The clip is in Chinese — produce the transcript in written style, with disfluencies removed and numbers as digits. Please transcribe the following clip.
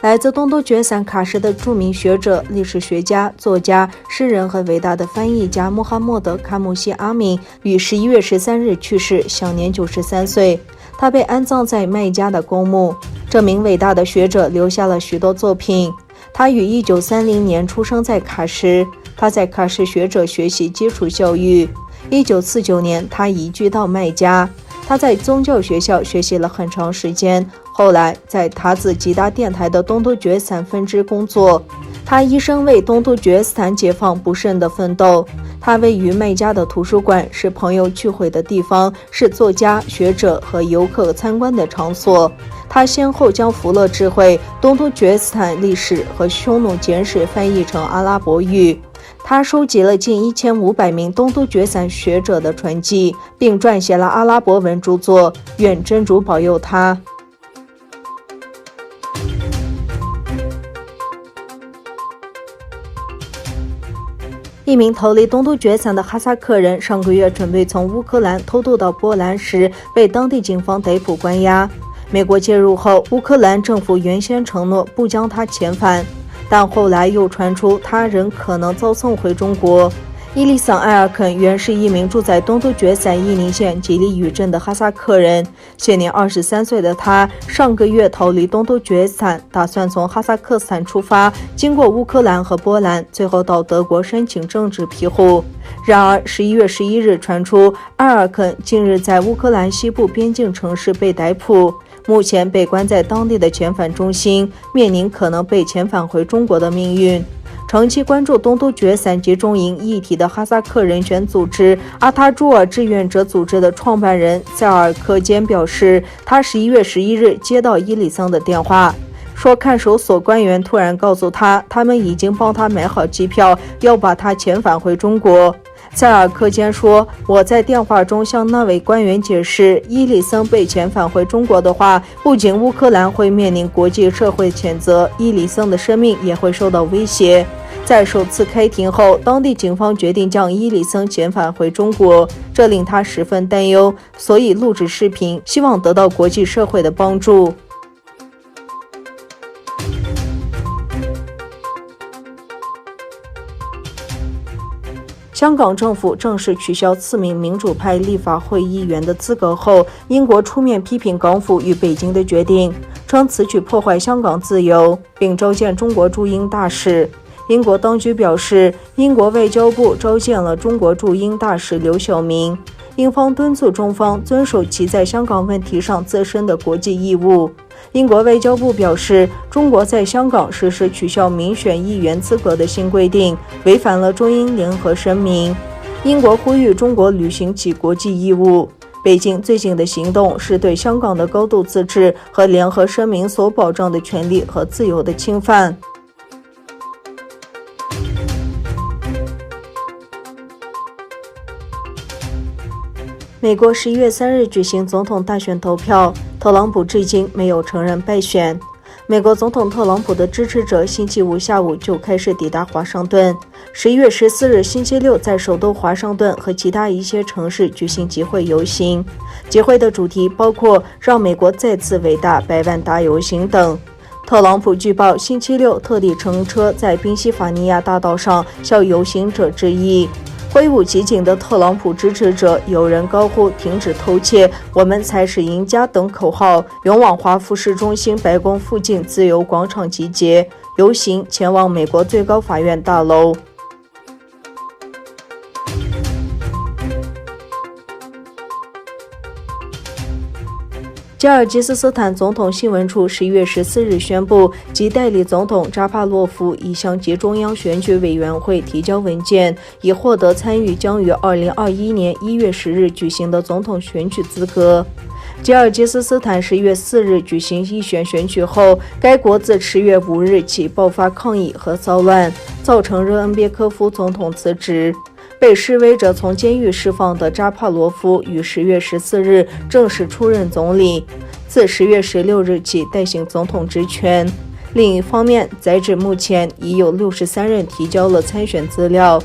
来自东突厥散喀什的著名学者、历史学家、作家、诗人和伟大的翻译家穆罕默德·卡姆西阿敏于11月13日去世，享年93岁。他被安葬在麦加的公墓。这名伟大的学者留下了许多作品。他于1930年出生在喀什，他在喀什学者学习基础教育。1949年，他移居到麦加。他在宗教学校学习了很长时间，后来在塔子吉达电台的东突厥散分支工作。他一生为东突厥斯坦解放不慎地奋斗。他位于麦加的图书馆是朋友聚会的地方，是作家、学者和游客参观的场所。他先后将福勒智慧、东突厥斯坦历史和匈奴简史翻译成阿拉伯语。他收集了近1500名东突厥散学者的传记，并撰写了阿拉伯文著作。愿真主保佑他。一名逃离东突厥散的哈萨克人上个月准备从乌克兰偷渡到波兰时，被当地警方逮捕关押。美国介入后，乌克兰政府原先承诺不将他遣返，但后来又传出他人可能遭送回中国。伊利桑·埃尔肯原是一名住在东突厥散伊宁县吉利屿镇的哈萨克人，现年23岁的他上个月逃离东突厥散，打算从哈萨克斯坦出发，经过乌克兰和波兰，最后到德国申请政治庇护。然而11月11日传出，埃尔肯近日在乌克兰西部边境城市被逮捕，目前被关在当地的遣返中心，面临可能被遣返回中国的命运。长期关注东突厥散集中营议题的哈萨克人权组织阿塔朱尔志愿者组织的创办人塞尔科坚表示，他11月11日接到伊里桑的电话，说看守所官员突然告诉他，他们已经帮他买好机票，要把他遣返回中国。塞尔科坚说，我在电话中向那位官员解释，伊里桑被遣返回中国的话，不仅乌克兰会面临国际社会谴责，伊里桑的生命也会受到威胁。在首次开庭后，当地警方决定将伊里桑遣返回中国，这令他十分担忧，所以录制视频，希望得到国际社会的帮助。香港政府正式取消4名民主派立法会议员的资格后，英国出面批评港府与北京的决定，称此举破坏香港自由，并召见中国驻英大使。英国当局表示，英国外交部召见了中国驻英大使刘晓明，英方敦促中方遵守其在香港问题上自身的国际义务。英国外交部表示，中国在香港实施取消民选议员资格的新规定，违反了中英联合声明。英国呼吁中国履行其国际义务。北京最近的行动是对香港的高度自治和联合声明所保障的权利和自由的侵犯。美国11月3日举行总统大选投票，特朗普至今没有承认败选。美国总统特朗普的支持者星期五下午就开始抵达华盛顿。11月14日星期六，在首都华盛顿和其他一些城市举行集会游行。集会的主题包括让美国再次伟大、100万大游行等。特朗普据报星期六特地乘车在宾夕法尼亚大道上向游行者致意。挥舞旗锦的特朗普支持者有人高呼停止偷窃，我们才是赢家等口号，勇往华府市中心白宫附近自由广场集结，游行前往美国最高法院大楼。吉尔吉斯斯坦总统新闻处11月14日宣布，其代理总统扎帕洛夫已向集中央选举委员会提交文件，以获得参与将于2021年1月10日举行的总统选举资格。吉尔吉斯斯坦11月4日举行议选选举后，该国自10月5日起爆发抗议和骚乱，造成热恩别科夫总统辞职。被示威者从监狱释放的扎帕罗夫于10月14日正式出任总理，自10月16日起代行总统职权。另一方面，截至目前已有63人提交了参选资料。